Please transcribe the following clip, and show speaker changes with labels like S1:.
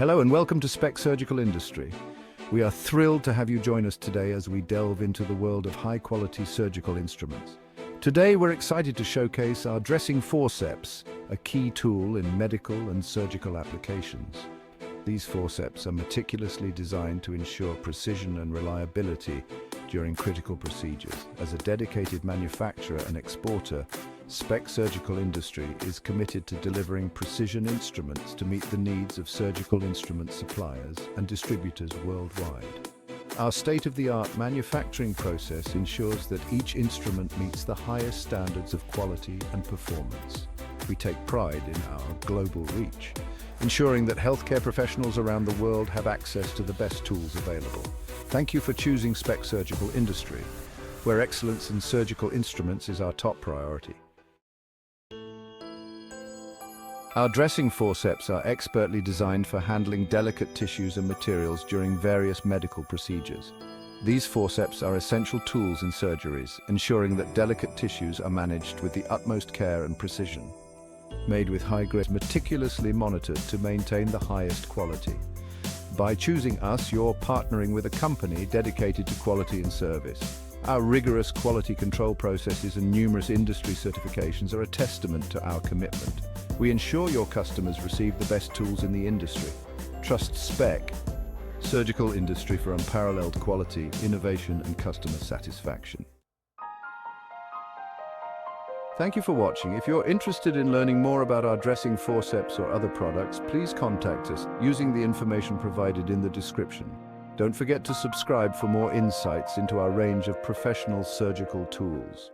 S1: Hello and welcome to Spec Surgical Industry. We are thrilled to have you join us today as we delve into the world of high-quality surgical instruments. Today we're excited to showcase our dressing forceps, a key tool in medical and surgical applications. These forceps are meticulously designed to ensure precision and reliability during critical procedures. As a dedicated manufacturer and exporter, Spec Surgical Industry is committed to delivering precision instruments to meet the needs of surgical instrument suppliers and distributors worldwide. Our state-of-the-art manufacturing process ensures that each instrument meets the highest standards of quality and performance. We take pride in our global reach, ensuring that healthcare professionals around the world have access to the best tools available. Thank you for choosing Spec Surgical Industry, where excellence in surgical instruments is our top priority. Our dressing forceps are expertly designed for handling delicate tissues and materials during various medical procedures. These forceps are essential tools in surgeries, ensuring that delicate tissues are managed with the utmost care and precision. Made with high-grade, meticulously monitored to maintain the highest quality. By choosing us, you're partnering with a company dedicated to quality and service. Our rigorous quality control processes and numerous industry certifications are a testament to our commitment. We ensure your customers receive the best tools in the industry. Trust Spec Surgical Industry for unparalleled quality, innovation, and customer satisfaction. Thank you for watching. If you're interested in learning more about our dressing forceps or other products, please contact us using the information provided in the description. Don't forget to subscribe for more insights into our range of professional surgical tools.